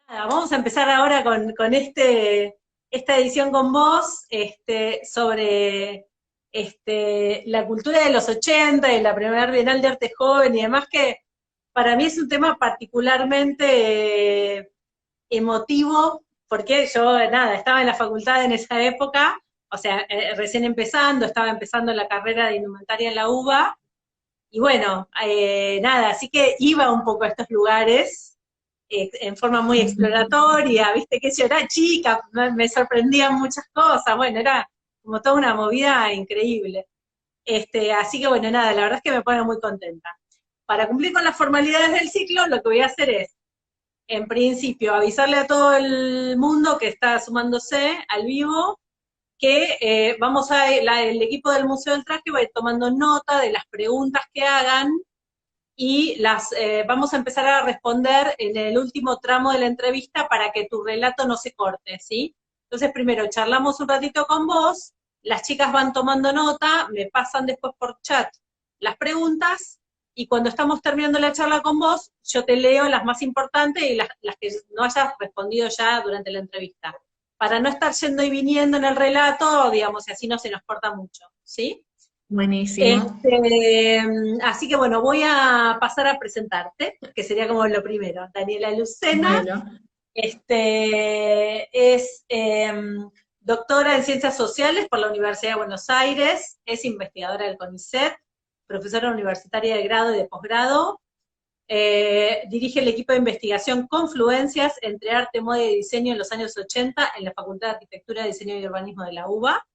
Vamos a empezar ahora con esta edición con vos, sobre la cultura de los 80 y la primera Bienal de Arte Joven y demás, que para mí es un tema particularmente emotivo, porque yo, nada, estaba en la facultad en esa época, o sea, recién empezando, estaba empezando la carrera de indumentaria en la UBA, y bueno, nada, así que iba un poco a estos lugares en forma muy exploratoria, viste que yo era chica, me sorprendían muchas cosas, bueno, era como toda una movida increíble. Así que bueno, nada, la verdad es que me pone muy contenta. Para cumplir con las formalidades del ciclo, lo que voy a hacer es, en principio, avisarle a todo el mundo que está sumándose al vivo que el equipo del Museo del Traje va a ir tomando nota de las preguntas que hagan y vamos a empezar a responder en el último tramo de la entrevista para que tu relato no se corte, ¿sí? Entonces, primero charlamos un ratito con vos, las chicas van tomando nota, me pasan después por chat las preguntas, y cuando estamos terminando la charla con vos, yo te leo las más importantes y las que no hayas respondido ya durante la entrevista, para no estar yendo y viniendo en el relato, digamos, y así no se nos corta mucho, ¿sí? Buenísimo. Este, así que bueno, voy a pasar a presentarte, que sería como lo primero. Daniela Lucena Bueno, es doctora en Ciencias Sociales por la Universidad de Buenos Aires, es investigadora del CONICET, profesora universitaria de grado y de posgrado, dirige el equipo de investigación Confluencias entre Arte, Moda y Diseño en los años 80 en la Facultad de Arquitectura, Diseño y Urbanismo de la UBA.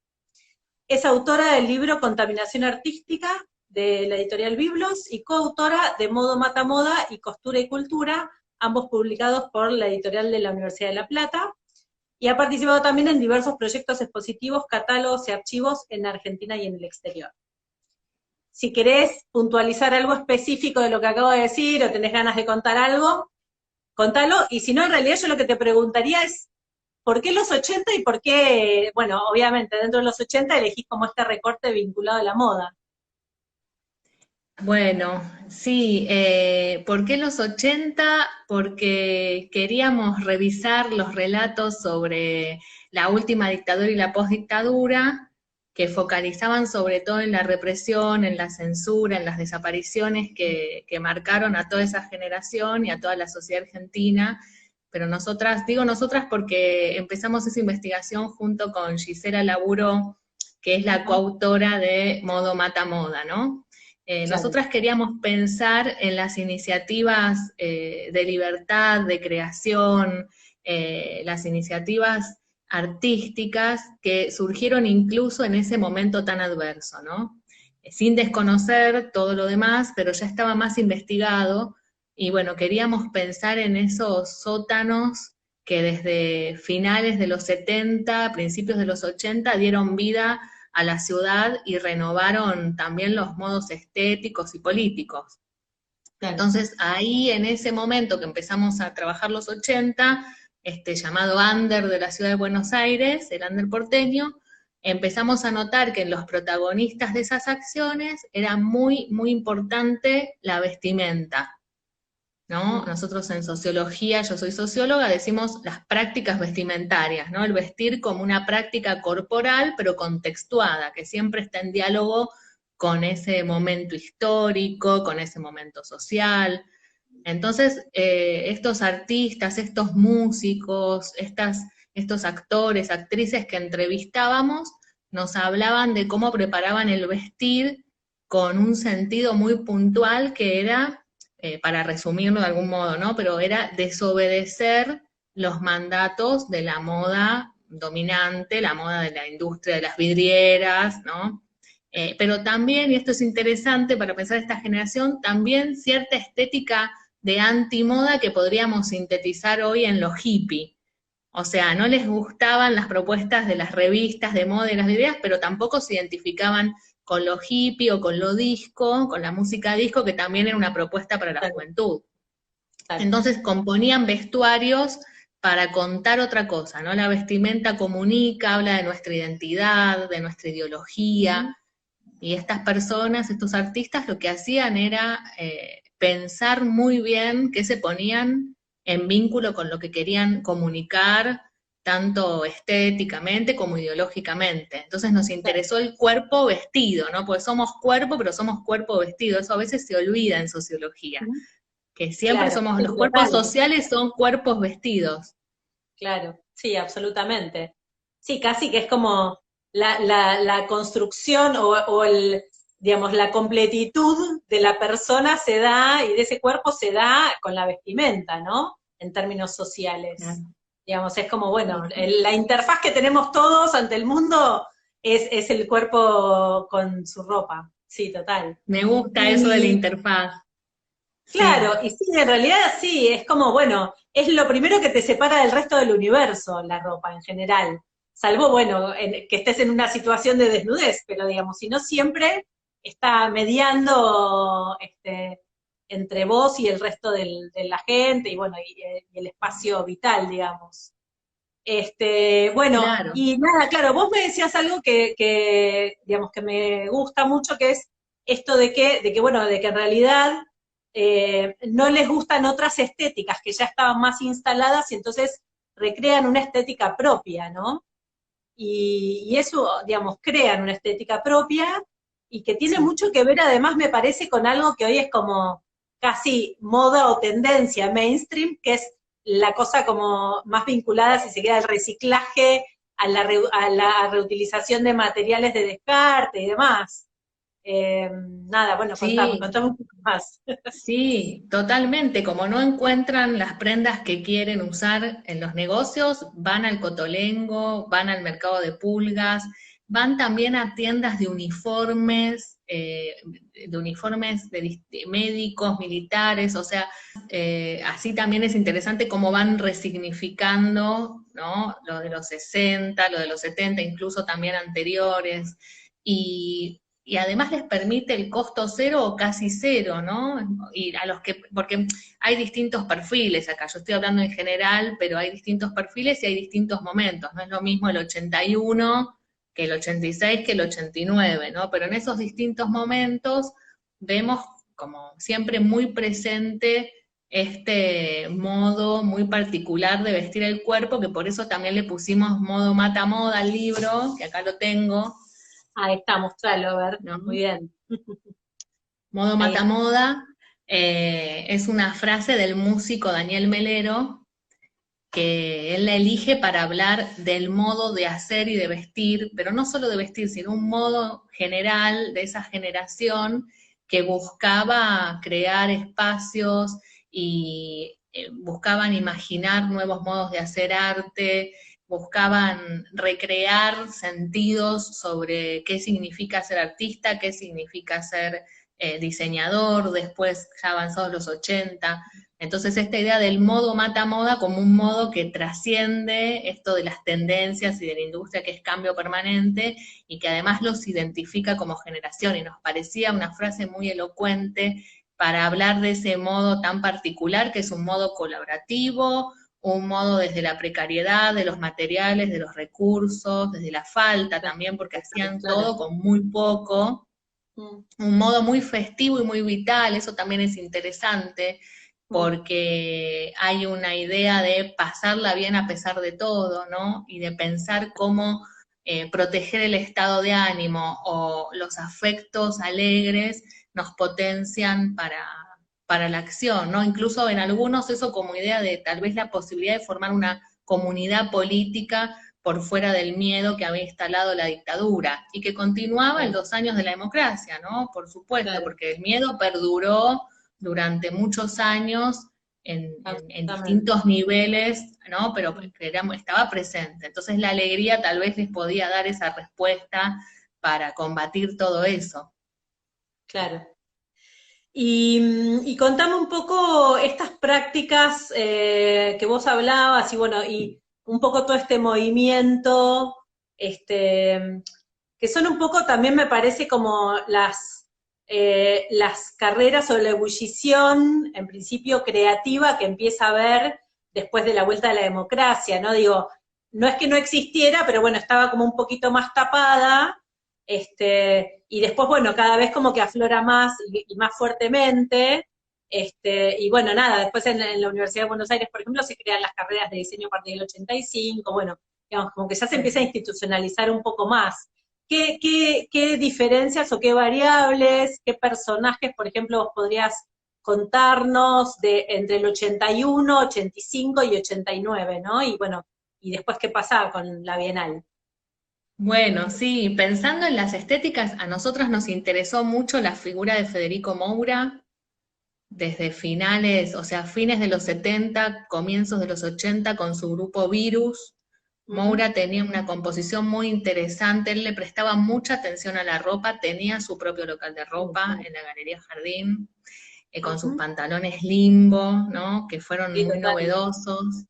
Es autora del libro Contaminación Artística, de la editorial Biblos, y coautora de Modo Mata Moda y Costura y Cultura, ambos publicados por la editorial de la Universidad de La Plata, y ha participado también en diversos proyectos expositivos, catálogos y archivos en Argentina y en el exterior. Si querés puntualizar algo específico de lo que acabo de decir o tenés ganas de contar algo, contalo, y si no, en realidad yo lo que te preguntaría es, ¿por qué los 80 y por qué, bueno, obviamente dentro de los 80 elegís como este recorte vinculado a la moda? bueno, sí, ¿por qué los 80? Porque queríamos revisar los relatos sobre la última dictadura y la postdictadura, que focalizaban sobre todo en la represión, en la censura, en las desapariciones que marcaron a toda esa generación y a toda la sociedad argentina. Pero nosotras, digo nosotras porque empezamos esa investigación junto con Gisela Laburo, que es la Ajá, coautora de Modo Mata Moda, ¿no? claro. Nosotras queríamos pensar en las iniciativas de libertad, de creación, las iniciativas artísticas que surgieron incluso en ese momento tan adverso, ¿no? Sin desconocer todo lo demás, pero ya estaba más investigado y bueno, queríamos pensar en esos sótanos que desde finales de los 70, principios de los 80 dieron vida a la ciudad y renovaron también los modos estéticos y políticos. Claro. Entonces ahí en ese momento que empezamos a trabajar los 80, llamado Under de la ciudad de Buenos Aires, el Under porteño, empezamos a notar que en los protagonistas de esas acciones era muy, muy importante la vestimenta, ¿no? Ujú. Nosotros en sociología, yo soy socióloga, decimos las prácticas vestimentarias, ¿no? El vestir como una práctica corporal, pero contextuada, que siempre está en diálogo con ese momento histórico, con ese momento social. Entonces, estos artistas, estos músicos, estos actores, actrices que entrevistábamos, nos hablaban de cómo preparaban el vestir con un sentido muy puntual que era, para resumirlo de algún modo, ¿no? Pero era desobedecer los mandatos de la moda dominante, la moda de la industria de las vidrieras, ¿no? Pero también, y esto es interesante para pensar esta generación, también cierta estética de antimoda que podríamos sintetizar hoy en lo hippie. O sea, no les gustaban las propuestas de las revistas de moda y las ideas, pero tampoco se identificaban con lo hippie o con lo disco, con la música disco, que también era una propuesta para la Claro, juventud. claro. Entonces componían vestuarios para contar otra cosa, ¿no? La vestimenta comunica, habla de nuestra identidad, de nuestra Ujú. ideología, y estas personas, estos artistas, lo que hacían era pensar muy bien qué se ponían en vínculo con lo que querían comunicar, tanto estéticamente como ideológicamente. Entonces nos interesó el cuerpo vestido, ¿no? Porque somos cuerpo, pero somos cuerpo vestido. Eso a veces se olvida en sociología, que siempre Claro, somos, sí, los cuerpos total. sociales son cuerpos vestidos. Claro, sí, absolutamente. Sí, casi que es como la construcción o digamos, la completitud de la persona se da y de ese cuerpo se da con la vestimenta, ¿no? En términos sociales. Claro. Digamos, es como, bueno, Sí, la interfaz que tenemos todos ante el mundo es el cuerpo con su ropa. Sí, total. me gusta eso de la Y interfaz. Sí, claro, y sí, en realidad sí, es como, bueno, es lo primero que te separa del resto del universo, la ropa en general. Salvo, bueno, que estés en una situación de desnudez, pero digamos, si no siempre está mediando entre vos y el resto de la gente, y bueno, y el espacio vital, digamos. Bueno, claro. y nada, claro, vos me decías algo digamos, que me gusta mucho, que es esto bueno, de que en realidad no les gustan otras estéticas que ya estaban más instaladas y entonces recrean una estética propia, ¿no? Y eso, digamos, crean una estética propia y que tiene Sí. mucho que ver además, me parece, con algo que hoy es como casi moda o tendencia mainstream, que es la cosa como más vinculada, si se queda, al reciclaje, a la reutilización de materiales de descarte y demás. Nada, bueno, Sí, contame un poco más. sí, totalmente. Como no encuentran las prendas que quieren usar en los negocios, van al Cotolengo, van al mercado de pulgas, van también a tiendas de uniformes de médicos, militares, o sea, así también es interesante cómo van resignificando, ¿no? Lo de los 60, lo de los 70, incluso también anteriores. Y además les permite el costo cero o casi cero, ¿no? Y a los que, porque hay distintos perfiles acá, yo estoy hablando en general, pero hay distintos perfiles y hay distintos momentos, no es lo mismo el 81 que el 86 que el 89, ¿no? Pero en esos distintos momentos vemos como siempre muy presente este modo muy particular de vestir el cuerpo, que por eso también le pusimos modo mata moda al libro, que acá lo tengo, Ahí está, mostralo, a ver. Muy ¿no? bien. Modo Ahí está. matamoda es una frase del músico Daniel Melero que él la elige para hablar del modo de hacer y de vestir, pero no solo de vestir, sino un modo general de esa generación que buscaba crear espacios y buscaban imaginar nuevos modos de hacer arte, buscaban recrear sentidos sobre qué significa ser artista, qué significa ser diseñador, después ya avanzados los 80. Entonces esta idea del modo mata moda como un modo que trasciende esto de las tendencias y de la industria, que es cambio permanente y que además los identifica como generación, y nos parecía una frase muy elocuente para hablar de ese modo tan particular, que es un modo colaborativo, un modo desde la precariedad de los materiales, de los recursos, desde la falta también, porque hacían Claro. todo con muy poco, Mm, un modo muy festivo y muy vital, eso también es interesante, mm, porque hay una idea de pasarla bien a pesar de todo, ¿no? Y de pensar cómo proteger el estado de ánimo o los afectos alegres nos potencian para la acción, ¿no? Incluso en algunos eso como idea de tal vez la posibilidad de formar una comunidad política por fuera del miedo que había instalado la dictadura y que continuaba en claro, los años de la democracia, ¿no? Por supuesto, claro, porque el miedo perduró durante muchos años en absolutamente. distintos niveles, ¿no? Pero Mm, estaba presente. Entonces la alegría tal vez les podía dar esa respuesta para combatir todo eso. claro. Y contame un poco estas prácticas que vos hablabas y bueno, y un poco todo este movimiento, este, que son un poco también me parece como las carreras o la ebullición, en principio creativa, que empieza a haber después de la vuelta de la democracia, ¿no? Digo, no es que no existiera, pero bueno, estaba como un poquito más tapada, y después, bueno, cada vez como que aflora más y más fuertemente, Y bueno, nada, después en la Universidad de Buenos Aires, por ejemplo, se crean las carreras de diseño a partir del 85, bueno, digamos, como que ya se empieza a institucionalizar un poco más. ¿Qué diferencias o qué variables, qué personajes, por ejemplo, vos podrías contarnos de entre el 81, 85 y 89, ¿no? Y bueno, y después qué pasaba con la Bienal. Bueno, sí, pensando en las estéticas, a nosotros nos interesó mucho la figura de Federico Moura desde finales, o sea, fines de los 70, comienzos de los 80, con su grupo Virus. Ujú, Moura tenía una composición muy interesante, él le prestaba mucha atención a la ropa, tenía su propio local de ropa ujú, en la Galería Jardín, con sus ujú. pantalones limbo, ¿no? Que fueron Sí, muy total. novedosos,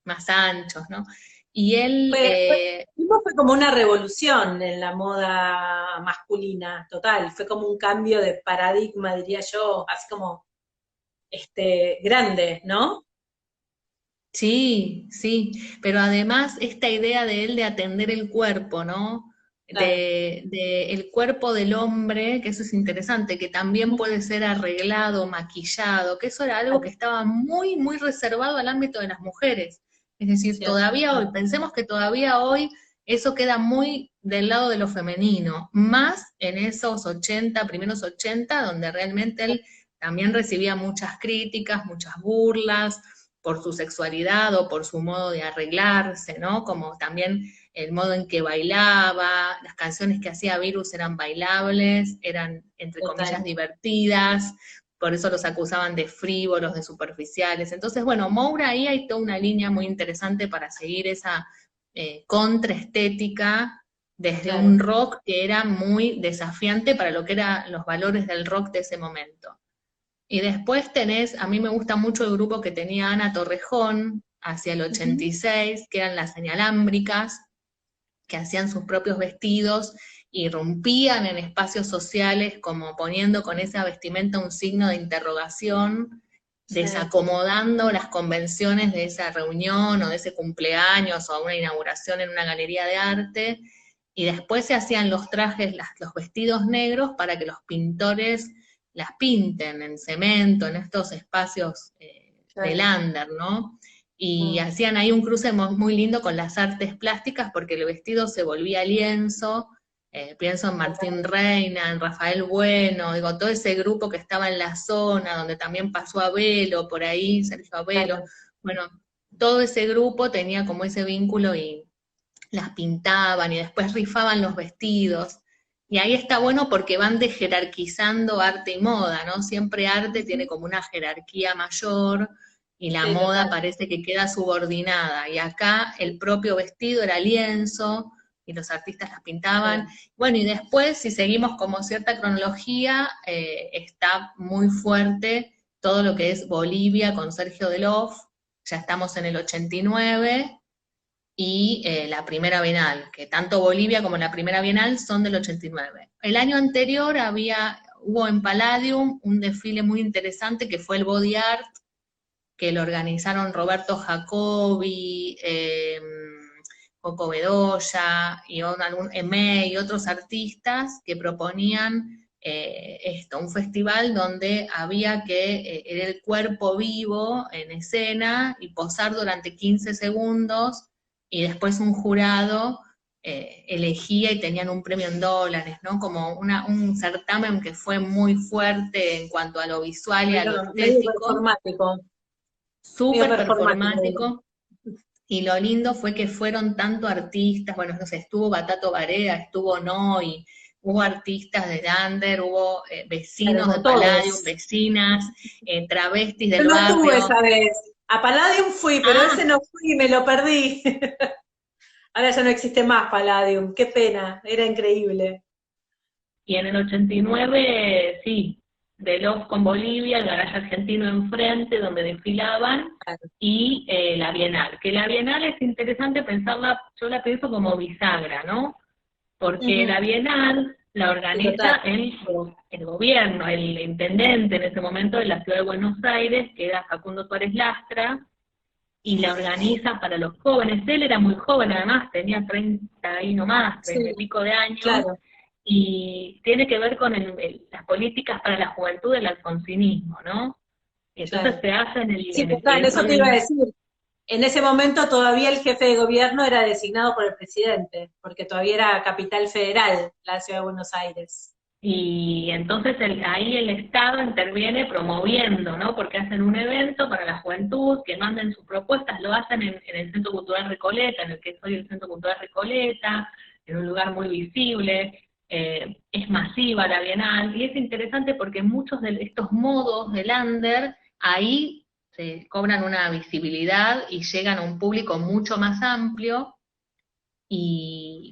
más anchos, ¿no? Y él, Tipo fue como una revolución en la moda masculina, total, fue como un cambio de paradigma, diría yo, así como grande, ¿no? sí, sí, pero además esta idea de él de atender el cuerpo, ¿no? Claro. De el cuerpo del hombre, que eso es interesante, que también puede ser arreglado, maquillado, que eso era algo que Claro, estaba muy, muy reservado al ámbito de las mujeres. Es decir, cierto. todavía hoy, pensemos que todavía hoy eso queda muy del lado de lo femenino, más en esos 80, primeros 80, donde realmente él también recibía muchas críticas, muchas burlas por su sexualidad o por su modo de arreglarse, ¿no? Como también el modo en que bailaba, las canciones que hacía Virus eran bailables, eran, entre comillas, Total. divertidas, por eso los acusaban de frívolos, de superficiales. Entonces, bueno, Moura ahí hay toda una línea muy interesante para seguir esa contraestética desde un Claro. rock que era muy desafiante para lo que eran los valores del rock de ese momento. Y después tenés, a mí me gusta mucho el grupo que tenía Ana Torrejón hacia el Ujú. 86, que eran las señalámbricas, que hacían sus propios vestidos y rompían en espacios sociales como poniendo con esa vestimenta un signo de interrogación, Sí, desacomodando las convenciones de esa reunión o de ese cumpleaños o una inauguración en una galería de arte, y después se hacían los trajes, los vestidos negros para que los pintores las pinten en cemento, en estos espacios de claro. Lander, ¿no? Y Mm, hacían ahí un cruce muy lindo con las artes plásticas porque el vestido se volvía lienzo. Pienso en Martín total. Reina, en Rafael Bueno, digo, todo ese grupo que estaba en la zona, donde también pasó Abelo por ahí, Sergio Abelo. Claro. Bueno, todo ese grupo tenía como ese vínculo y las pintaban y después rifaban los vestidos. Y ahí está bueno porque van de jerarquizando arte y moda, ¿no? Siempre arte tiene Ujú. como una jerarquía mayor y la Sí, moda total. parece que queda subordinada. Y acá el propio vestido era lienzo y los artistas las pintaban. Sí. Bueno, y después, si seguimos como cierta cronología, está muy fuerte todo lo que es Bolivia con Sergio Delof, ya estamos en el 89, y la primera Bienal, que tanto Bolivia como la primera Bienal son del 89. El año anterior hubo en Palladium un desfile muy interesante que fue el Body Art, que lo organizaron Roberto Jacobi, Coco Bedoya, y Emé y otros artistas que proponían un festival donde había que era el cuerpo vivo en escena y posar durante 15 segundos y después un jurado elegía y tenían un premio en dólares, ¿no? Como un certamen que fue muy fuerte en cuanto a lo visual y a lo Medio estético, performático. Medio súper performático, digo. performático, y lo lindo fue que fueron tanto artistas, bueno, no sé, estuvo Batato Barea, estuvo Noy, hubo artistas de Lander, hubo Claro, vecinos de como Palladium, todos. vecinas, travestis Yo del no estuve barrio. esa vez. A Palladium fui, pero ese Ah, no fui y me lo perdí. Ahora ya no existe más Palladium. Qué pena. Era increíble. y en el 89, sí, de Love con Bolivia, el garaje argentino enfrente, donde desfilaban, Claro. y la Bienal. Que la Bienal es interesante pensarla, yo la pienso como bisagra, ¿no? Porque Ujú. la Bienal la Sí, total. organiza el gobierno, el intendente en ese momento de la ciudad de Buenos Aires, que era Facundo Suárez Lastra, y la organiza para los jóvenes. Él era muy joven, además, tenía 30 y no más, 30 y Sí, pico de años, claro. y tiene que ver con las políticas para la juventud del alfonsinismo, ¿no? Entonces claro. se hace Sí, y total, eso eso te iba a decir. En ese momento todavía el jefe de gobierno era designado por el presidente, porque todavía era capital federal la ciudad de Buenos Aires. y entonces ahí el Estado interviene promoviendo, ¿no? Porque hacen un evento para la juventud, que manden sus propuestas, lo hacen en el Centro Cultural Recoleta, en el que es hoy el Centro Cultural Recoleta, en un lugar muy visible, es masiva la Bienal, y es interesante porque muchos de estos modos del under, ahí se cobran una visibilidad y llegan a un público mucho más amplio,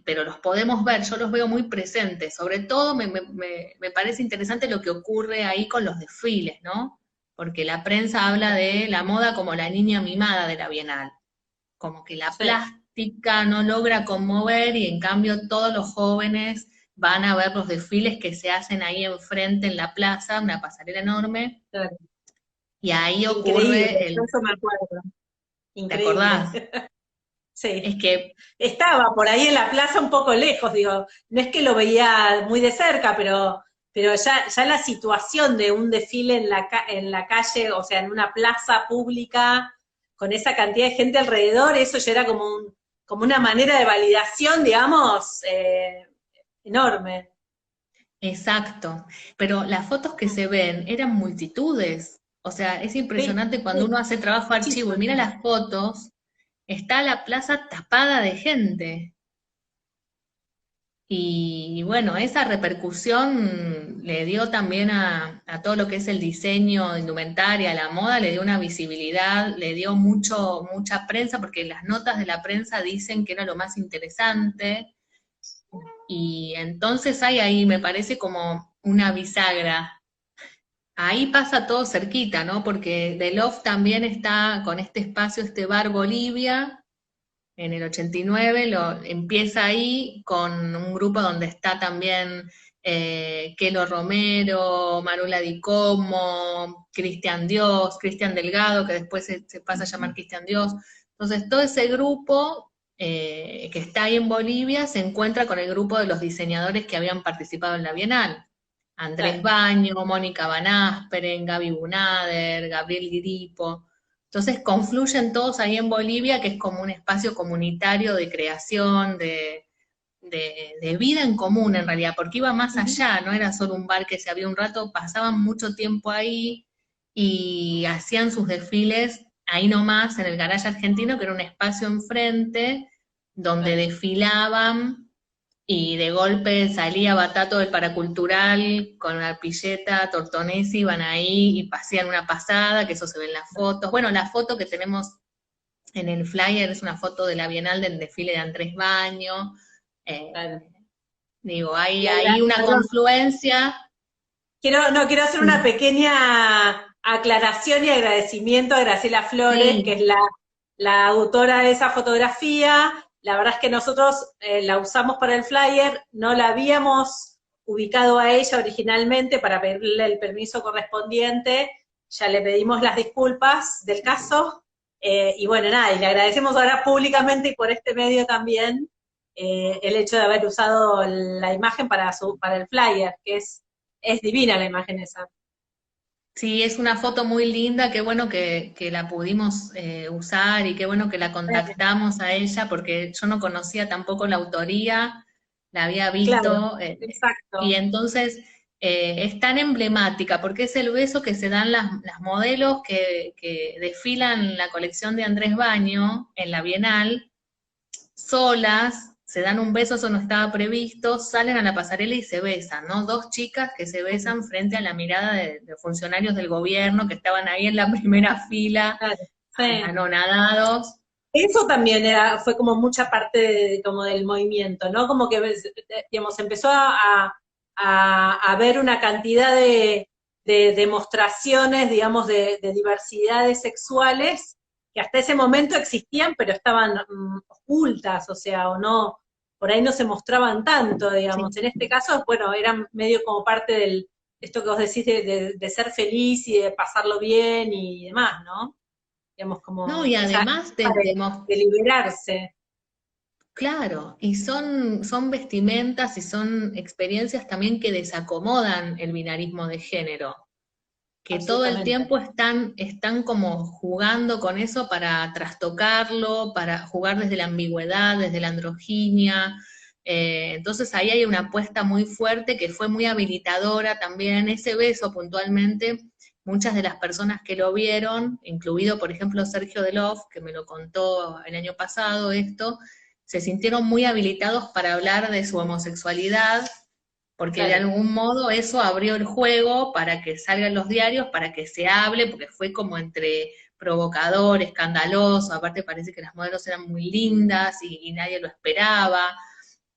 pero los podemos ver, yo los veo muy presentes, sobre todo me parece interesante lo que ocurre ahí con los desfiles, ¿no? Porque la prensa habla de la moda como la niña mimada de la Bienal, como que la Sí, plástica no logra conmover y en cambio todos los jóvenes van a ver los desfiles que se hacen ahí enfrente en la plaza, una pasarela enorme, claro. y ahí Increíble, ocurre yo el, eso me acuerdo. ¿te Increíble. acordás? Es Sí. que Estaba por ahí en la plaza un poco lejos, digo, no es que lo veía muy de cerca, pero ya la situación de un desfile en la calle, o sea, en una plaza pública, con esa cantidad de gente alrededor, eso ya era como como una manera de validación, digamos, enorme. exacto, pero las fotos que se ven eran multitudes, o sea, es Sí, impresionante cuando sí, uno hace trabajo archivo y muchísima mira gente. las fotos, está la plaza tapada de gente. Y bueno, esa repercusión le dio también a todo lo que es el diseño, indumentaria, la moda, le dio una visibilidad, le dio mucha prensa, porque las notas de la prensa dicen que era lo más interesante. Y entonces hay ahí, me parece como una bisagra. Ahí pasa todo cerquita, ¿no? Porque The Loft también está con este espacio, este bar Bolivia, en el 89, empieza ahí con un grupo donde está también Kelo Romero, Marula Di Como, Cristian Dios, Cristian Delgado, que después se pasa a llamar Cristian Dios. Entonces, todo ese grupo que está ahí en Bolivia se encuentra con el grupo de los diseñadores que habían participado en la Bienal. Andrés Claro. Baño, Mónica Van Asperen, Gaby Bunader, Gabriel Guiripo. Entonces confluyen todos ahí en Bolivia, que es como un espacio comunitario de creación, de vida en común en realidad, porque iba más Ujú. allá, no era solo un bar que se abría un rato, pasaban mucho tiempo ahí y hacían sus desfiles ahí nomás en el Garage Argentino, que era un espacio enfrente, donde Claro. desfilaban y de golpe salía Batato del Paracultural con una arpilleta, Tortonesi, iban ahí y hacían una pasada, que eso se ve en las fotos. Bueno, la foto que tenemos en el flyer es una foto de la Bienal del desfile de Andrés Baño. Eh, Claro. digo, hay Y ahí una perdón, confluencia. quiero hacer una Sí, pequeña aclaración y agradecimiento a Graciela Flores, que es sí, la autora de esa fotografía. La verdad es que nosotros la usamos para el flyer, no la habíamos ubicado a ella originalmente para pedirle el permiso correspondiente, ya le pedimos las disculpas del caso, y bueno, nada, y le agradecemos ahora públicamente y por este medio también el hecho de haber usado la imagen para el flyer, que es divina la imagen esa. sí, es una foto muy linda, qué bueno que la pudimos usar y qué bueno que la contactamos a ella, porque yo no conocía tampoco la autoría, la había Claro, visto, y exacto. entonces es tan emblemática, porque es el beso que se dan las modelos que desfilan la colección de Andrés Baño en la Bienal, solas, se dan un beso, eso no estaba previsto, salen a la pasarela y se besan, ¿no? Dos chicas que se besan frente a la mirada de funcionarios del gobierno que estaban ahí en la primera fila, Claro, sí. anonadados. Eso también fue como mucha parte como del movimiento, ¿no? Como que, digamos, empezó a ver una cantidad de demostraciones, digamos, de diversidades sexuales que hasta ese momento existían, pero estaban ocultas, o sea, o no, por ahí no se mostraban tanto, digamos. Sí. En este caso, bueno, eran medio como parte esto que vos decís de ser feliz y de pasarlo bien y demás, ¿no? Digamos, No, como y esa además de liberarse. claro, y son vestimentas y son experiencias también que desacomodan el binarismo de género. que todo el absolutamente. tiempo están como jugando con eso para trastocarlo, para jugar desde la ambigüedad, desde la androginia. Entonces ahí hay una apuesta muy fuerte que fue muy habilitadora también. Ese beso puntualmente, muchas de las personas que lo vieron, incluido por ejemplo Sergio Delof, que me lo contó el año pasado esto, se sintieron muy habilitados para hablar de su homosexualidad, porque de Claro, algún modo eso abrió el juego para que salgan los diarios, para que se hable, porque fue como entre provocador, escandaloso, aparte parece que las modelos eran muy lindas y nadie lo esperaba.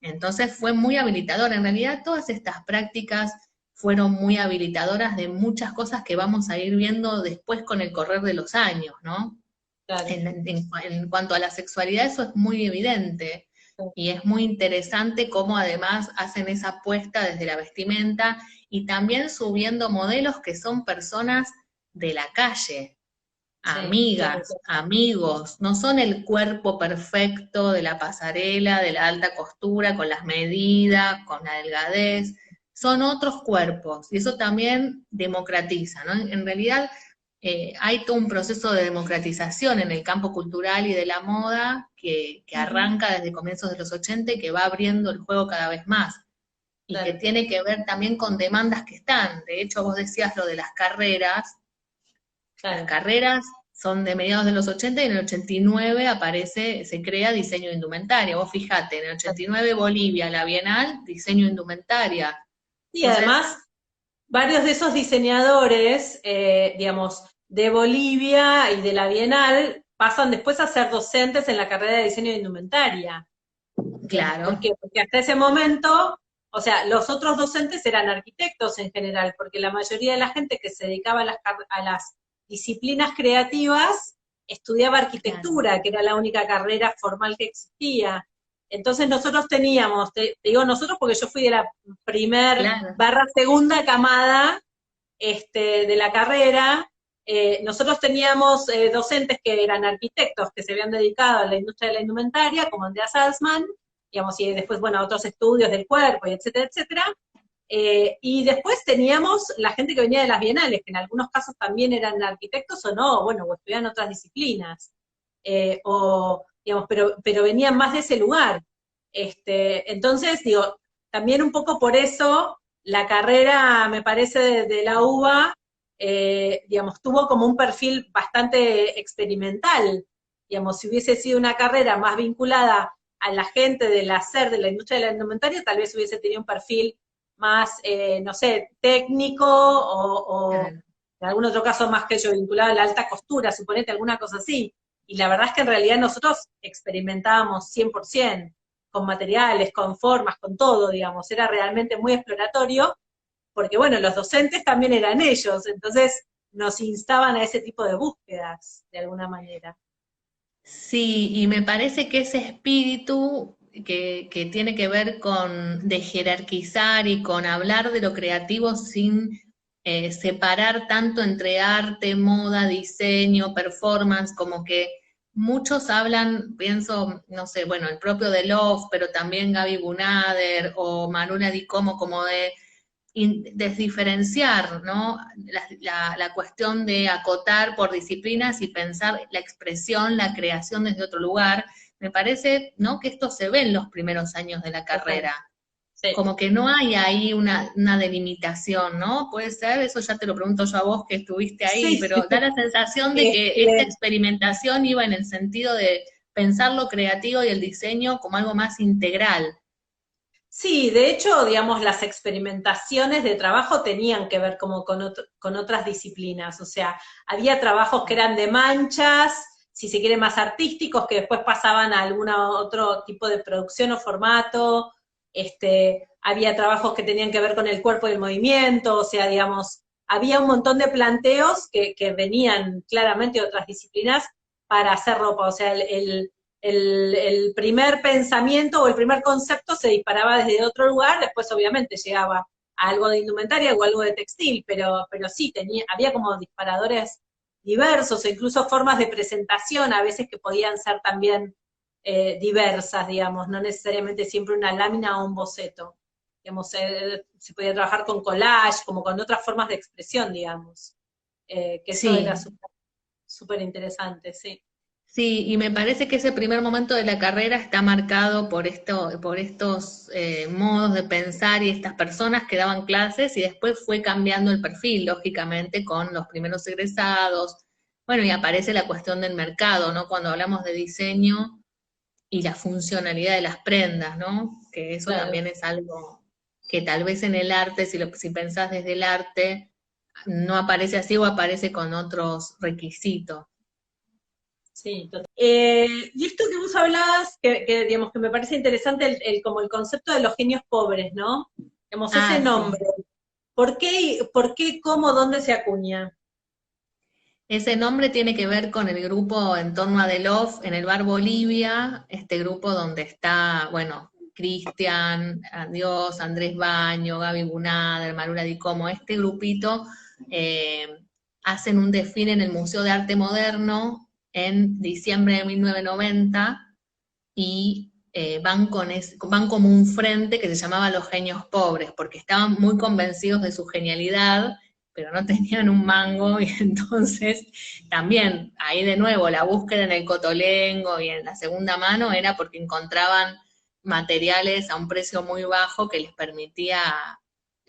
Entonces fue muy habilitador. En realidad todas estas prácticas fueron muy habilitadoras de muchas cosas que vamos a ir viendo después con el correr de los años, ¿no? claro. En cuanto a la sexualidad, eso es muy evidente y es muy interesante cómo además hacen esa apuesta desde la vestimenta y también subiendo modelos que son personas de la calle, Sí, claro, amigas, claro. amigos, no son el cuerpo perfecto de la pasarela, de la alta costura, con las medidas, con la delgadez, son otros cuerpos y eso también democratiza, ¿no? En realidad hay todo un proceso de democratización en el campo cultural y de la moda que Ujú, arranca desde comienzos de los 80 y que va abriendo el juego cada vez más y que claro, tiene que ver también con demandas que están. De hecho, vos decías lo de las claro. carreras son de mediados de los 80 y en el 89 aparece, se crea diseño de indumentaria. Vos fijate, en el 89 Bolivia, la Bienal, diseño de indumentaria. Y Entonces, además, varios de esos diseñadores, digamos, de Bolivia y de la Bienal, pasan después a ser docentes en la carrera de diseño de indumentaria. Digamos, ¿por claro, qué? Porque hasta ese momento, o sea, los otros docentes eran arquitectos en general, porque la mayoría de la gente que se dedicaba a las disciplinas creativas estudiaba claro, arquitectura, que era la única carrera formal que existía. Entonces nosotros teníamos, te digo nosotros porque yo fui de la primer claro. barra segunda camada de la carrera. Nosotros teníamos docentes que eran arquitectos que se habían dedicado a la industria de la indumentaria, como Andrea Salzman, digamos, y después, bueno, otros estudios del cuerpo, y etcétera, etcétera. Y después teníamos la gente que venía de las bienales, que en algunos casos también eran arquitectos o no, bueno, o estudiaban otras disciplinas, digamos, pero venían más de ese lugar. Entonces, digo, también un poco por eso la carrera, me parece, de la UBA, digamos, tuvo como un perfil bastante experimental. Digamos, si hubiese sido una carrera más vinculada a la gente del hacer de la industria de la indumentaria, tal vez hubiese tenido un perfil más, no sé, técnico o Claro. en algún otro caso más que yo vinculado a la alta costura, suponete alguna cosa así. Y la verdad es que en realidad nosotros experimentábamos 100% con materiales, con formas, con todo, digamos, era realmente muy exploratorio, porque bueno, los docentes también eran ellos, entonces nos instaban a ese tipo de búsquedas, de alguna manera. Sí, y me parece que ese espíritu que tiene que ver con de jerarquizar y con hablar de lo creativo sin separar tanto entre arte, moda, diseño, performance, como que muchos hablan, pienso, no sé, bueno, el propio de Love, pero también Gaby Bunader o Manuela Di como de desdiferenciar, ¿no? La cuestión de acotar por disciplinas y pensar la expresión, la creación desde otro lugar. Me parece, ¿no? Que esto se ve en los primeros años de la Total. carrera. Sí, Como que no hay ahí una delimitación, ¿no? Puede ser, eso ya te lo pregunto yo a vos que estuviste ahí, sí, pero da la sensación de que esta este, experimentación iba en el sentido de pensar lo creativo y el diseño como algo más integral. sí, de hecho, digamos, las experimentaciones de trabajo tenían que ver como con otras disciplinas, o sea, había trabajos que eran de manchas, si se quiere más artísticos, que después pasaban a algún otro tipo de producción o formato, había trabajos que tenían que ver con el cuerpo y el movimiento, o sea, digamos, había un montón de planteos que venían claramente de otras disciplinas para hacer ropa, o sea, el primer pensamiento o el primer concepto se disparaba desde otro lugar, después obviamente llegaba a algo de indumentaria o algo de textil, pero sí, había como disparadores diversos, e incluso formas de presentación a veces que podían ser también diversas, digamos, no necesariamente siempre una lámina o un boceto. Digamos, se podía trabajar con collage, como con otras formas de expresión, digamos. que eso era Sí, súper súper interesante, sí. sí, y me parece que ese primer momento de la carrera está marcado por estos modos de pensar y estas personas que daban clases y después fue cambiando el perfil, lógicamente, con los primeros egresados. Bueno, y aparece la cuestión del mercado, ¿no? Cuando hablamos de diseño y la funcionalidad de las prendas, ¿no? Que eso Claro. también es algo que tal vez en el arte, si pensás desde el arte, no aparece así o aparece con otros requisitos. Sí, total. Y esto que vos hablabas, digamos que me parece interesante como el concepto de los genios pobres, ¿no? Digamos, ese Ah, nombre. sí. Por qué, cómo, dónde se acuña? Ese nombre tiene que ver con el grupo en torno a Delov en el bar Bolivia, este grupo donde está, bueno, Cristian, Adiós, Andrés Baño, Gaby Bunader, Marula Di Como, este grupito eh, hacen un desfile en el Museo de Arte Moderno en diciembre de 1990 y van como un frente que se llamaba Los Genios Pobres, porque estaban muy convencidos de su genialidad, pero no tenían un mango, y entonces también ahí de nuevo la búsqueda en el cotolengo y en la segunda mano era porque encontraban materiales a un precio muy bajo que les permitía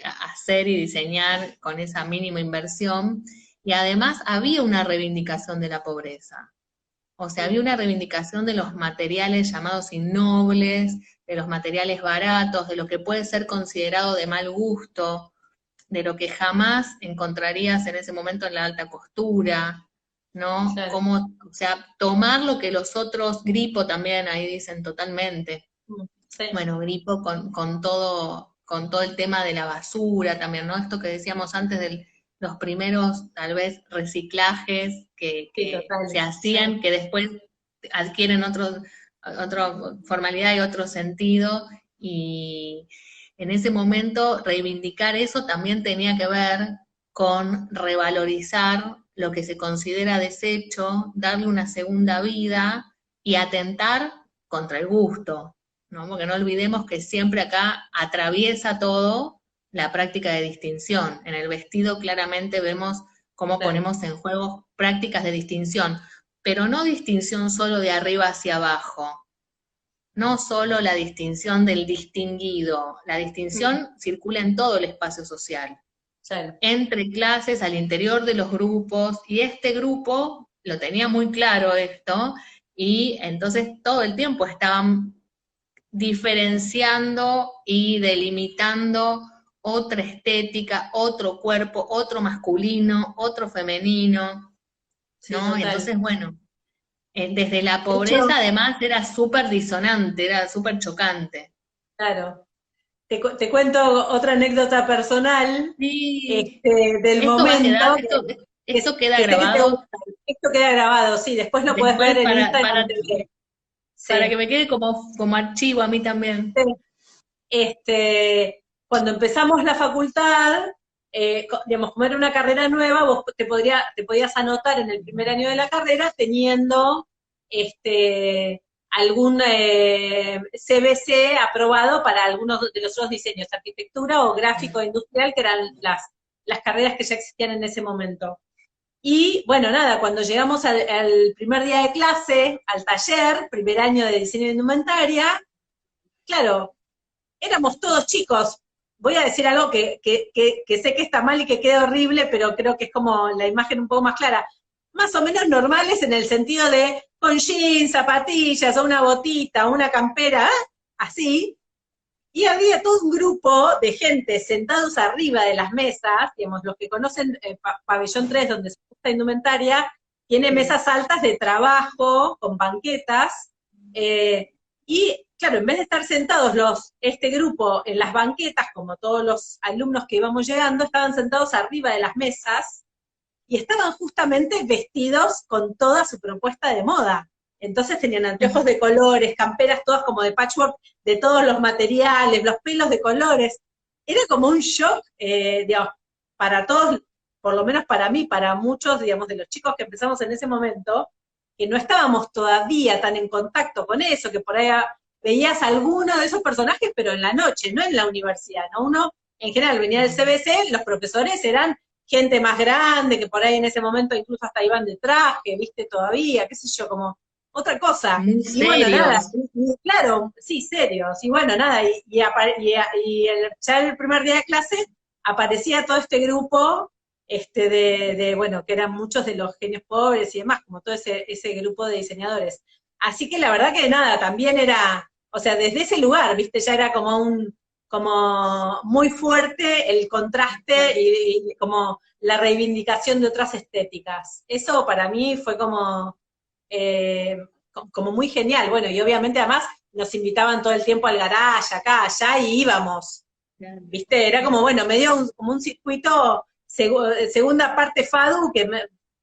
hacer y diseñar con esa mínima inversión, y además había una reivindicación de la pobreza. O sea, había Mm, una reivindicación de los materiales llamados innobles, de los materiales baratos, de lo que puede ser considerado de mal gusto, de lo que jamás encontrarías en ese momento en la alta costura, ¿no? claro. Como, o sea, tomar lo que los otros, Gripo también ahí dicen totalmente, Mm, sí, bueno, Gripo con todo el tema de la basura también, ¿no? Esto que decíamos antes de los primeros, tal vez, reciclajes sí, que se total. Sí, hacían, que después adquieren otra formalidad y otro sentido, y en ese momento reivindicar eso también tenía que ver con revalorizar lo que se considera desecho, darle una segunda vida y atentar contra el gusto, ¿no? Porque no olvidemos que siempre acá atraviesa todo la práctica de distinción. En el vestido claramente vemos cómo claro. ponemos en juego prácticas de distinción, pero no distinción solo de arriba hacia abajo, no solo la distinción del distinguido, la Mm, distinción circula en todo el espacio social, claro. entre clases, al interior de los grupos, y este grupo lo tenía muy claro esto, y entonces todo el tiempo estaban diferenciando y delimitando otra estética, otro cuerpo, otro masculino, otro femenino, Sí, ¿no? Y total. entonces, bueno, desde la De hecho, pobreza además era súper disonante, era súper chocante. claro. Te cuento otra anécdota personal Sí, del esto va a momento quedar, que, esto queda que sé que te grabado gusta. Esto queda grabado, sí, después lo puedes ver después en Instagram TV. para que Sí. me quede como archivo a mí también. Sí. Cuando empezamos la facultad, digamos, como era una carrera nueva, vos te podías anotar en el primer año de la carrera teniendo algún CBC aprobado para algunos de los otros diseños, arquitectura o gráfico industrial, que eran las carreras que ya existían en ese momento. Y bueno, nada, cuando llegamos al primer día de clase, al taller, primer año de diseño de indumentaria, claro, éramos todos chicos. Voy a decir algo que sé que está mal y que queda horrible, pero creo que es como la imagen un poco más clara. Más o menos normales en el sentido de con jeans, zapatillas, o una botita, una campera, así. Y había todo un grupo de gente sentados arriba de las mesas, digamos, los que conocen Pabellón 3, donde se usa indumentaria, tiene Sí. mesas altas de trabajo con banquetas, y claro, en vez de estar sentados este grupo en las banquetas, como todos los alumnos que íbamos llegando, estaban sentados arriba de las mesas y estaban justamente vestidos con toda su propuesta de moda. Entonces tenían anteojos de colores, camperas todas como de patchwork, de todos los materiales, los pelos de colores. Era como un shock, digamos, para todos, por lo menos para mí, para muchos, digamos, de los chicos que empezamos en ese momento, que no estábamos todavía tan en contacto con eso, que por ahí veías alguno de esos personajes, pero en la noche, no en la universidad, ¿no? Uno, en general, venía del CBC, los profesores eran gente más grande, que por ahí en ese momento incluso hasta iban de traje, viste, todavía, qué sé yo, como otra cosa. Muy Y bueno, nada, serios. y claro, sí, serios, y bueno, nada, ya el primer día de clase aparecía todo este grupo, bueno, que eran muchos de los genios pobres y demás, como todo ese grupo de diseñadores. Así que la verdad que nada, también era, o sea, desde ese lugar, viste, ya era como muy fuerte el contraste y como la reivindicación de otras estéticas. Eso para mí fue eh, como muy genial. Bueno, y obviamente además nos invitaban todo el tiempo al garage, acá, allá, y íbamos. ¿Viste? Era como, bueno, medio como un circuito, segunda parte FADU,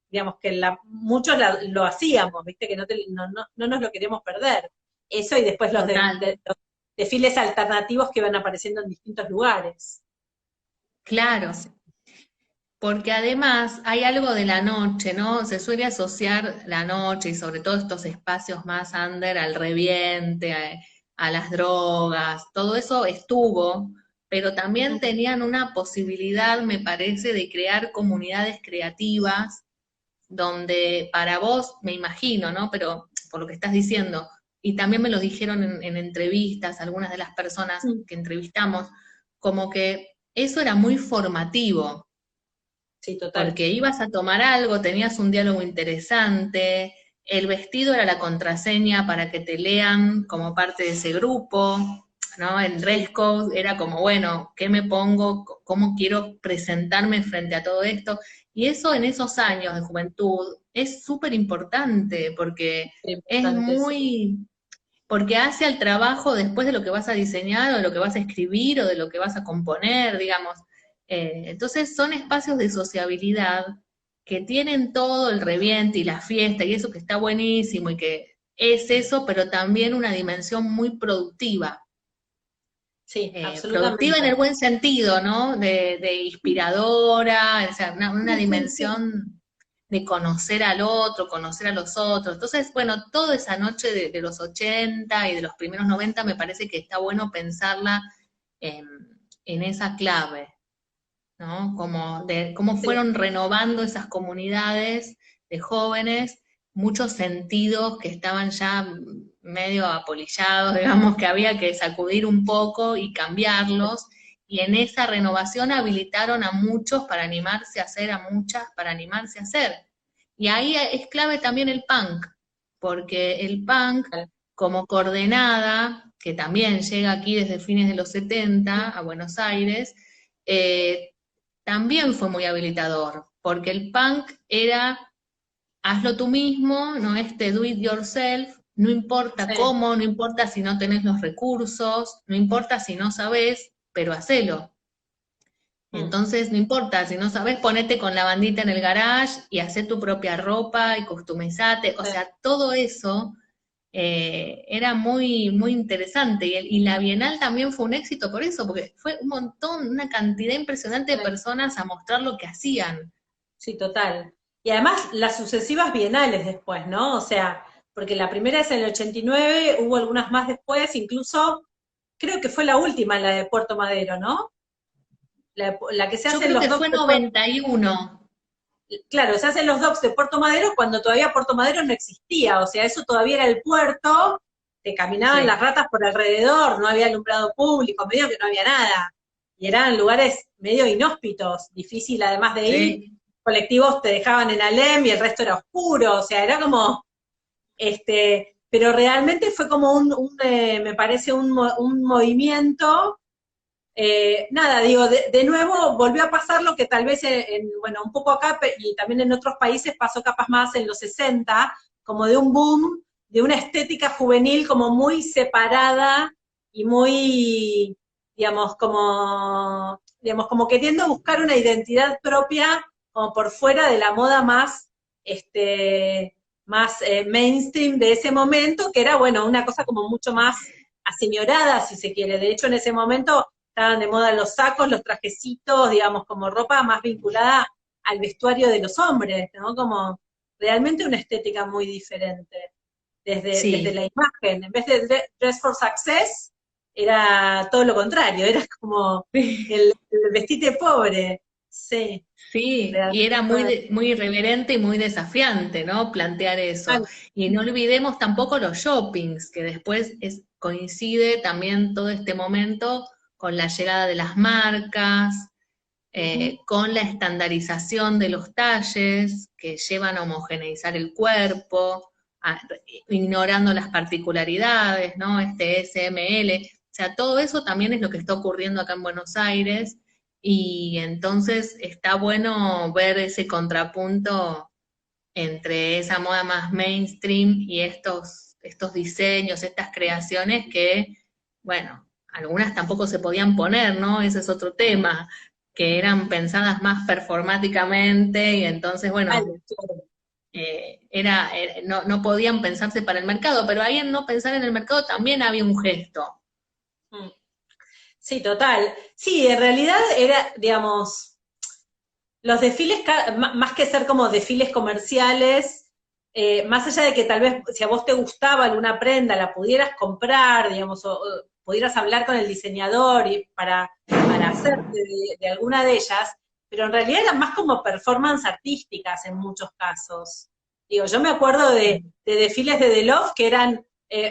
digamos que muchos lo hacíamos, ¿viste? Que no nos lo queríamos perder. Eso y después Total. los desfiles alternativos que van apareciendo en distintos lugares. Claro. Porque además hay algo de la noche, ¿no? Se suele asociar la noche y sobre todo estos espacios más under al reviente, a las drogas, todo eso estuvo, pero también tenían una posibilidad, me parece, de crear comunidades creativas donde para vos, me imagino, ¿no? Pero por lo que estás diciendo, y también me lo dijeron en entrevistas, algunas de las personas Mm. que entrevistamos, como que eso era muy formativo Sí, total. porque ibas a tomar algo, tenías un diálogo interesante, el vestido era la contraseña para que te lean como parte de ese grupo, ¿no? El dress Sí, code era como, bueno, ¿qué me pongo? ¿Cómo quiero presentarme frente a todo esto? Y eso en esos años de juventud es súper importante porque sí, es importante, sí. muy, porque hace al trabajo después de lo que vas a diseñar o de lo que vas a escribir o de lo que vas a componer, digamos. Entonces son espacios de sociabilidad que tienen todo el reviente y la fiesta y eso que está buenísimo y que es eso, pero también una dimensión muy productiva. Sí, Productiva en el absolutamente. buen sentido, ¿no? De inspiradora, o sea, una Sí, sí, sí. dimensión de conocer al otro, conocer a los otros. Entonces, bueno, toda esa noche de los 80 y de los primeros 90 me parece que está bueno pensarla en, en esa clave, ¿no? Como de cómo Sí, fueron renovando esas comunidades de jóvenes, muchos sentidos que estaban ya medio apolillados, digamos que había que sacudir un poco y cambiarlos, y en esa renovación habilitaron a muchos para animarse a hacer, a muchas para animarse a hacer. Y ahí es clave también el punk, porque el punk como coordenada, que también llega aquí desde fines de los 70 a Buenos Aires, eh, también fue muy habilitador, porque el punk era hazlo tú mismo, no este do it yourself, no importa sí. cómo, no importa si no tenés los recursos, no importa si no sabés, pero hacelo. Mm. Entonces, no importa, si no sabes, ponete con la bandita en el garage y hacé tu propia ropa y customizate. O Sí, sea, todo eso era muy, muy interesante. Y la Bienal también fue un éxito por eso, porque fue un montón, una cantidad impresionante de sí. personas a mostrar lo que hacían. Sí, total. Y además las sucesivas bienales después, ¿no? O sea, porque la primera es en el 89, hubo algunas más después, incluso creo que fue la última, la de Puerto Madero, ¿no? La que se Yo hacen creo los que docks fue de Puerto, 91. claro, se hacen los docks de Puerto Madero cuando todavía Puerto Madero no existía, o sea, eso todavía era el puerto, te caminaban las Sí, ratas por alrededor, no había alumbrado público, medio que no había nada. Y eran lugares medio inhóspitos, difícil además de ir, sí, colectivos te dejaban en Alem y el resto era oscuro, o sea, era como, pero realmente fue como me parece un movimiento, nada, digo, de nuevo volvió a pasar lo que tal vez, bueno, un poco acá y también en otros países pasó capaz más en los 60, como de un boom, de una estética juvenil como muy separada y muy, digamos, como queriendo buscar una identidad propia, como por fuera de la moda más mainstream de ese momento, que era, bueno, una cosa como mucho más aseñorada, si se quiere. De hecho, en ese momento estaban de moda los sacos, los trajecitos, digamos, como ropa más vinculada al vestuario de los hombres, ¿no? Como realmente una estética muy diferente desde sí. la imagen. En vez de Dress for Success, era todo lo contrario, era como el vestite pobre. Sí, Sí, y era muy, muy irreverente y muy desafiante, ¿no? Plantear eso. total. Y no olvidemos tampoco los shoppings, que después coincide también todo este momento con la llegada de las marcas, Ujú. con la estandarización de los talles que llevan a homogeneizar el cuerpo, ignorando las particularidades, ¿no? Este SML. O sea, todo eso también es lo que está ocurriendo acá en Buenos Aires y entonces está bueno ver ese contrapunto entre esa moda más mainstream y estos diseños, estas creaciones que, bueno, algunas tampoco se podían poner, ¿no? Ese es otro tema, que eran pensadas más performáticamente y entonces, bueno, Vale, claro. no, no podían pensarse para el mercado, pero ahí en no pensar en el mercado también había un gesto. Mm. Sí, total. Sí, en realidad era, digamos, los desfiles, más que ser como desfiles comerciales, más allá de que tal vez si a vos te gustaba alguna prenda, la pudieras comprar, digamos, o pudieras hablar con el diseñador y para hacerte de alguna de ellas, pero en realidad eran más como performance artísticas en muchos casos. Digo, yo me acuerdo de desfiles de Delof que eran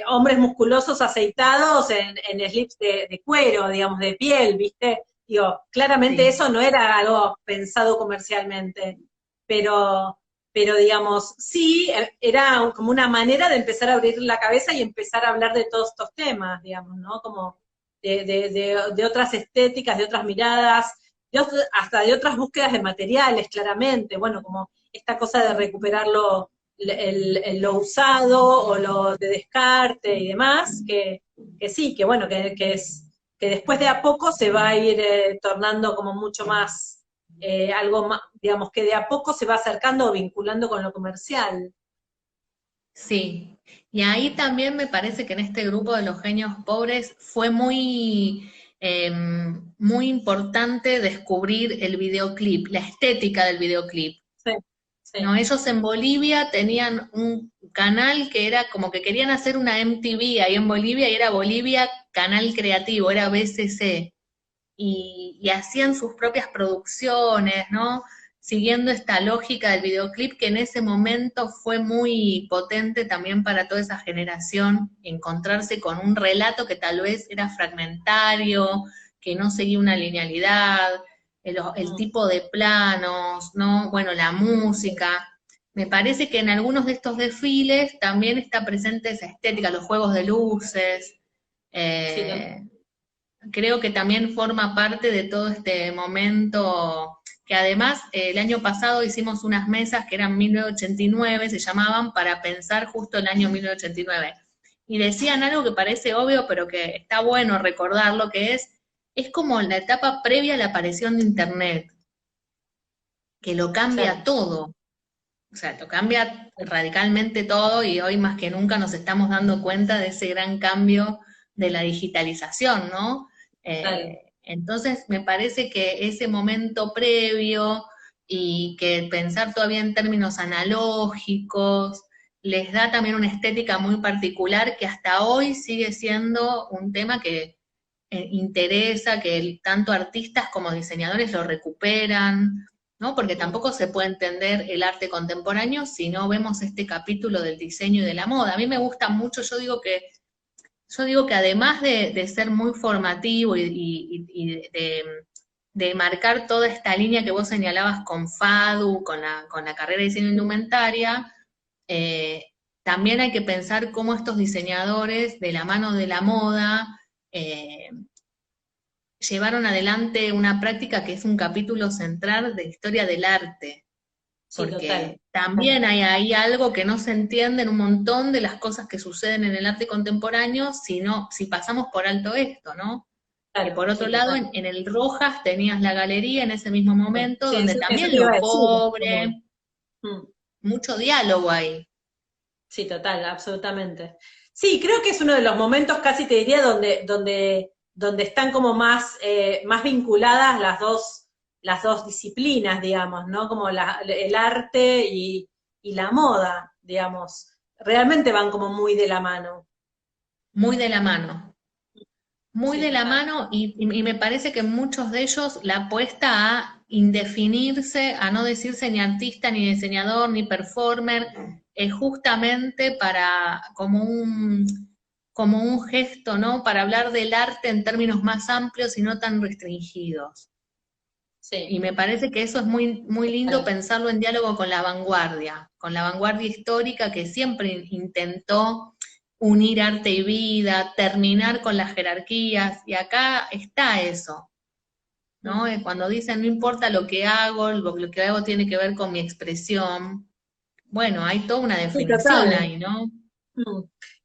hombres musculosos aceitados en slips de cuero, digamos, de piel, ¿viste? Digo, claramente Sí. eso no era algo pensado comercialmente, pero, pero digamos, sí, era como una manera de empezar a abrir la cabeza y empezar a hablar de todos estos temas, digamos, ¿no? Como de otras estéticas, de otras miradas, hasta de otras búsquedas de materiales, claramente, bueno, como esta cosa de recuperar lo usado o lo de descarte y demás, que sí, que bueno, que después de a poco se va a ir tornando como mucho más, algo más, digamos, que de a poco se va acercando o vinculando con lo comercial. Sí, y ahí también me parece que en este grupo de los genios pobres fue muy importante descubrir el videoclip, la estética del videoclip. Sí, No, sí. ellos en Bolivia tenían un canal que era como que querían hacer una MTV ahí en Bolivia y era Bolivia Canal Creativo, era BCC y hacían sus propias producciones, ¿no? Siguiendo esta lógica del videoclip que en ese momento fue muy potente también para toda esa generación, encontrarse con un relato que tal vez era fragmentario, que no seguía una linealidad, el Mm. tipo de planos, ¿no? Bueno, la música. Me parece que en algunos de estos desfiles también está presente esa estética, los juegos de luces, Sí, eh, creo que también forma parte de todo este momento, que además el año pasado hicimos unas mesas que eran 1989, se llamaban para pensar justo el año 1989. Y decían algo que parece obvio, pero que está bueno recordarlo, que es como la etapa previa a la aparición de Internet, que lo cambia claro. todo. O sea, lo cambia radicalmente todo y hoy más que nunca nos estamos dando cuenta de ese gran cambio de la digitalización, ¿no? Total. Entonces, me parece que ese momento previo y que pensar todavía en términos analógicos les da también una estética muy particular que hasta hoy sigue siendo un tema que interesa, que tanto artistas como diseñadores lo recuperan, ¿no? Porque Mm. tampoco se puede entender el arte contemporáneo si no vemos este capítulo del diseño y de la moda. A mí me gusta mucho, yo digo que además de ser muy formativo y de marcar toda esta línea que vos señalabas con FADU, con la carrera de diseño indumentaria, eh, también hay que pensar cómo estos diseñadores de la mano de la moda eh, llevaron adelante una práctica que es un capítulo central de historia del arte, Sí, total. porque también hay ahí algo que no se entiende en un montón de las cosas que suceden en el arte contemporáneo si pasamos por alto esto, ¿no? Que Claro, por otro sí, lado, total. en el Rojas tenías la galería en ese mismo momento, Sí, donde eso también te iba a lo decir. Como, pobre, mm. mucho diálogo ahí. Sí, total, absolutamente. Sí, creo que es uno de los momentos, casi te diría, donde están como más, más vinculadas las dos disciplinas, digamos, ¿no? Como el arte y la moda, digamos. Realmente van como muy de la mano. Muy de la mano. Muy Sí, de la total. mano y me parece que en muchos de ellos la apuesta a indefinirse, a no decirse ni artista, ni diseñador, ni performer, justamente para, como un gesto, ¿no? Para hablar del arte en términos más amplios y no tan restringidos. Sí. Y me parece que eso es muy, muy lindo pensarlo en diálogo con la vanguardia histórica que siempre intentó unir arte y vida, terminar con las jerarquías, y acá está eso, ¿no? Cuando dicen, no importa lo que hago tiene que ver con mi expresión, bueno, hay toda una Sí, definición total. ahí, ¿no?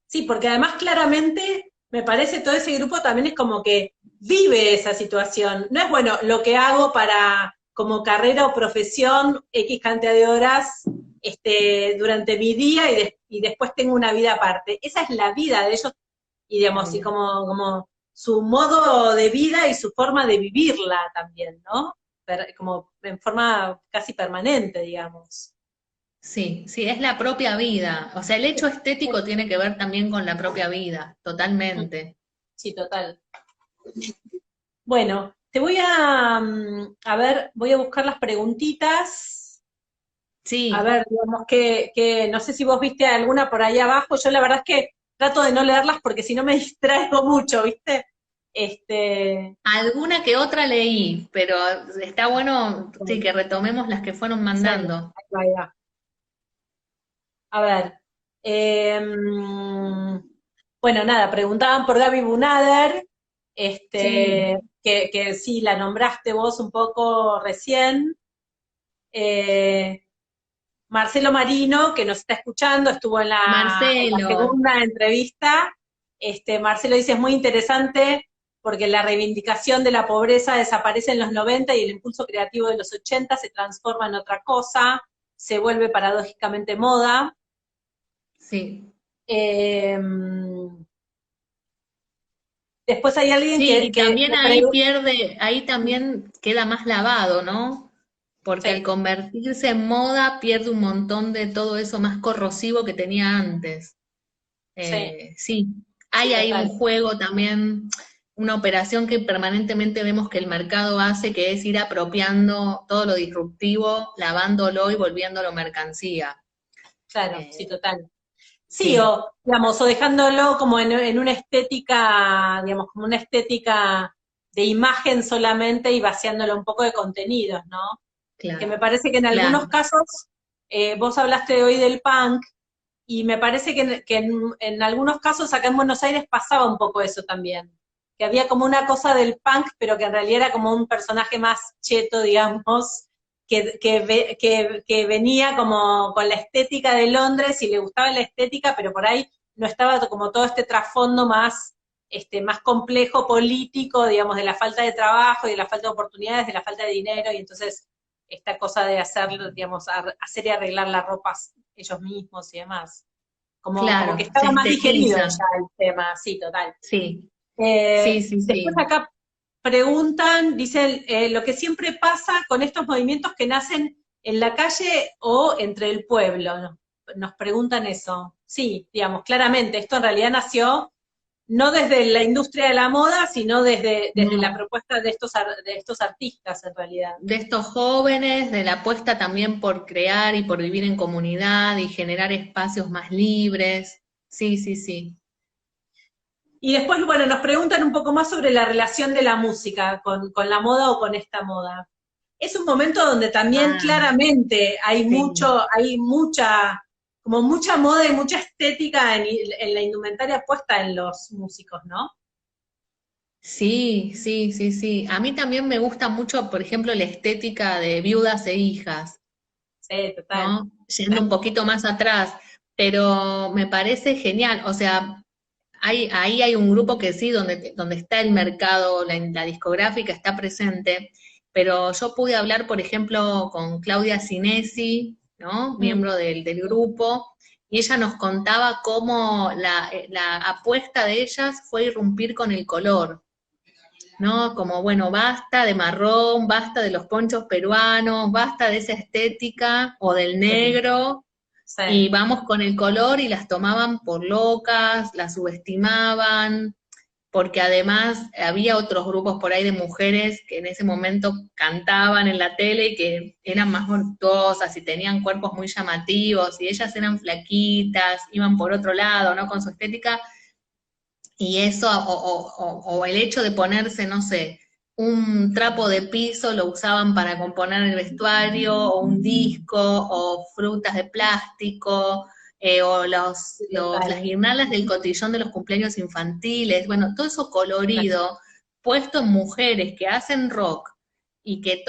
Sí, porque además claramente me parece todo ese grupo también es como que vive esa situación. No es bueno lo que hago para como carrera o profesión X cantidad de horas durante mi día y después tengo una vida aparte. Esa es la vida de ellos y digamos, y como su modo de vida y su forma de vivirla también, ¿no? Como en forma casi permanente, digamos. Sí, sí, es la propia vida. O sea, el hecho estético tiene que ver también con la propia vida, totalmente. Sí, total. Bueno, te voy a ver, voy a buscar las preguntitas. A Sí, ver, digamos que no sé si vos viste alguna por ahí abajo. Yo la verdad es que trato de no leerlas porque si no me distraigo mucho, ¿viste? alguna que otra leí, pero está bueno, sí, que retomemos las que fueron Sí, mandando. ahí va. A ver. Bueno, nada, preguntaban por Gaby Bunader, Sí, que sí, la nombraste vos un poco recién. Eh, Marcelo Marino, que nos está escuchando, estuvo en la Marcelo, segunda entrevista. Marcelo dice, es muy interesante porque la reivindicación de la pobreza desaparece en los 90 y el impulso creativo de los 80 se transforma en otra cosa, se vuelve paradójicamente moda. sí. Eh, Después hay alguien Sí, y también que ahí pierde, ahí también queda más lavado, ¿no? Porque al sí, convertirse en moda pierde un montón de todo eso más corrosivo que tenía antes. sí, Sí, sí, hay ahí un total. juego también, una operación que permanentemente vemos que el mercado hace, que es ir apropiando todo lo disruptivo, lavándolo y volviéndolo mercancía. Claro, sí, Eh, total. Sí, sí, o, digamos, o dejándolo como en una estética, digamos, como una estética de imagen solamente y vaciándolo un poco de contenidos, ¿no? Que me claro, parece que en algunos claro. casos, vos hablaste hoy del punk, y me parece que en algunos casos acá en Buenos Aires pasaba un poco eso también, que había como una cosa del punk, pero que en realidad era como un personaje más cheto, digamos, que venía como con la estética de Londres y le gustaba la estética, pero por ahí no estaba como todo este trasfondo más complejo político, digamos, de la falta de trabajo y de la falta de oportunidades, de la falta de dinero, y entonces esta cosa de hacer, digamos, hacer y arreglar las ropas ellos mismos y demás. Como que Claro, se estaba más digerido estetiza. ya el tema, sí, total. Sí, sí, sí, Después sí. acá preguntan, dicen, lo que siempre pasa con estos movimientos que nacen en la calle o entre el pueblo. Nos preguntan eso. Sí, digamos, claramente, esto en realidad nació no desde la industria de la moda, sino desde la No. propuesta de estos artistas en realidad. De estos jóvenes, de la apuesta también por crear y por vivir en comunidad y generar espacios más libres. Sí, sí, sí. Y después, bueno, nos preguntan un poco más sobre la relación de la música con la moda o con esta moda. Es un momento donde también Ah, claramente sí. hay como mucha moda y mucha estética en la indumentaria puesta en los músicos, ¿no? Sí, sí, sí, sí. A mí también me gusta mucho, por ejemplo, la estética de viudas e hijas, Sí, total. ¿no? Yendo un poquito más atrás, pero me parece genial. O sea, ahí hay un grupo que sí, donde está el mercado, la discográfica está presente, pero yo pude hablar, por ejemplo, con Claudia Sinesi, ¿no? Mm, Miembro del grupo, y ella nos contaba cómo la apuesta de ellas fue irrumpir con el color, ¿no? Como, bueno, basta de marrón, basta de los ponchos peruanos, basta de esa estética o del sí, negro, y sí, vamos con el color y las tomaban por locas, las subestimaban, porque además había otros grupos por ahí de mujeres que en ese momento cantaban en la tele y que eran más voluptuosas y tenían cuerpos muy llamativos, y ellas eran flaquitas, iban por otro lado, ¿no? Con su estética, y eso, o el hecho de ponerse, no sé, un trapo de piso lo usaban para componer el vestuario, o un disco, o frutas de plástico, o las Total. guirnaldas del cotillón de los cumpleaños infantiles, bueno, todo eso colorido, puesto en mujeres que hacen rock y que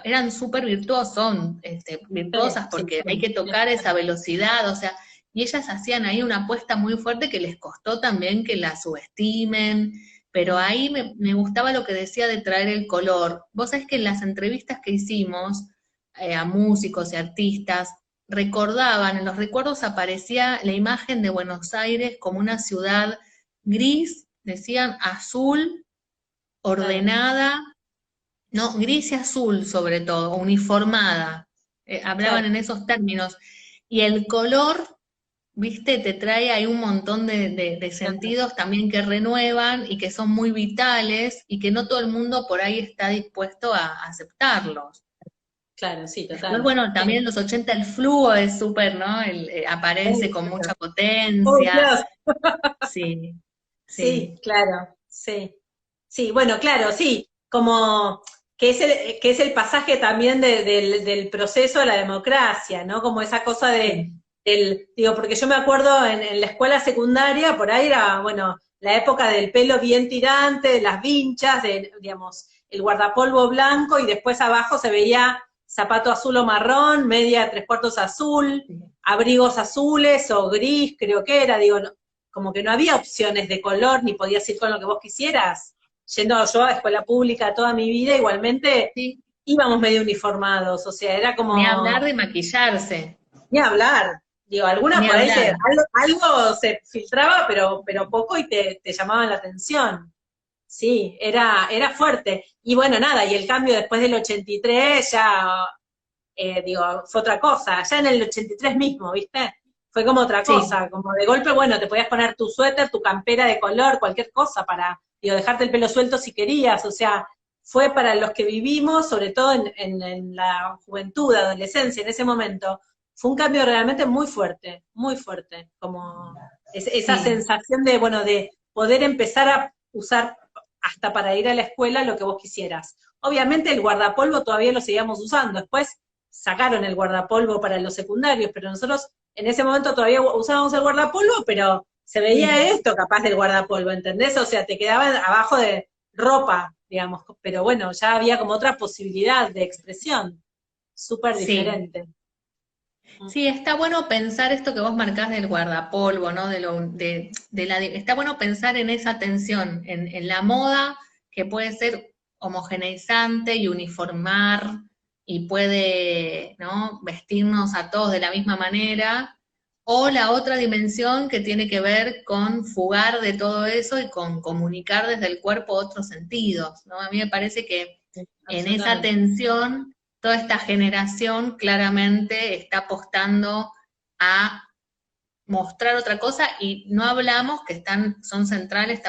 eran súper virtuosos, son virtuosas Sí, porque hay sí. que tocar esa velocidad, o sea, y ellas hacían ahí una apuesta muy fuerte que les costó también que la subestimen, pero ahí me gustaba lo que decía de traer el color. Vos sabés que en las entrevistas que hicimos a músicos y artistas, recordaban, en los recuerdos aparecía la imagen de Buenos Aires como una ciudad gris, decían azul, Claro, ordenada, no, gris y azul sobre todo, uniformada. Hablaban claro. en esos términos. Y el color, viste, te trae ahí un montón de Claro, sentidos también que renuevan y que son muy vitales y que no todo el mundo por ahí está dispuesto a aceptarlos. claro, sí, Después, total. bueno, también Sí. en los 80 el flujo es súper, ¿no? Aparece Oh, con mucha oh, potencia. Dios. Sí, Sí, sí, claro, sí. Sí, bueno, claro, sí, como que es el pasaje también del proceso a la democracia, ¿no? Como esa cosa sí, digo, porque yo me acuerdo en la escuela secundaria, por ahí era, bueno, la época del pelo bien tirante, de las vinchas, digamos, el guardapolvo blanco y después abajo se veía zapato azul o marrón, media tres cuartos azul, sí. abrigos azules o gris, creo que era, digo, como que no había opciones de color, ni podías ir con lo que vos quisieras. Yendo yo a escuela pública toda mi vida, igualmente Sí. íbamos medio uniformados, o sea, era Ni hablar como, de maquillarse, ni hablar. Digo, algunas ni por ahí hablar. algo se filtraba, pero poco y te llamaban la atención. Sí, era fuerte. Y bueno, nada, y el cambio después del 83 ya digo, fue otra cosa, ya en el 83 mismo, ¿viste? Fue como otra Sí, cosa, como de golpe, bueno, te podías poner tu suéter, tu campera de color, cualquier cosa para, digo, dejarte el pelo suelto si querías, o sea, fue para los que vivimos, sobre todo en la juventud, adolescencia, en ese momento, fue un cambio realmente muy fuerte, como esa sí, sensación de, bueno, de poder empezar a usar hasta para ir a la escuela lo que vos quisieras. Obviamente el guardapolvo todavía lo seguíamos usando, después sacaron el guardapolvo para los secundarios, pero nosotros en ese momento todavía usábamos el guardapolvo, pero se veía sí, esto capaz del guardapolvo, ¿entendés? O sea, te quedaban abajo de ropa, digamos, pero bueno, ya había como otra posibilidad de expresión, súper sí. diferente. Sí, está bueno pensar esto que vos marcás del guardapolvo, ¿no? Está bueno pensar en esa tensión, en la moda que puede ser homogeneizante y uniformar y puede, ¿no? Vestirnos a todos de la misma manera, o la otra dimensión que tiene que ver con fugar de todo eso y con comunicar desde el cuerpo otros sentidos, ¿no? A mí me parece que Sí, en esa absolutamente. tensión toda esta generación claramente está apostando a mostrar otra cosa, y no hablamos que son centrales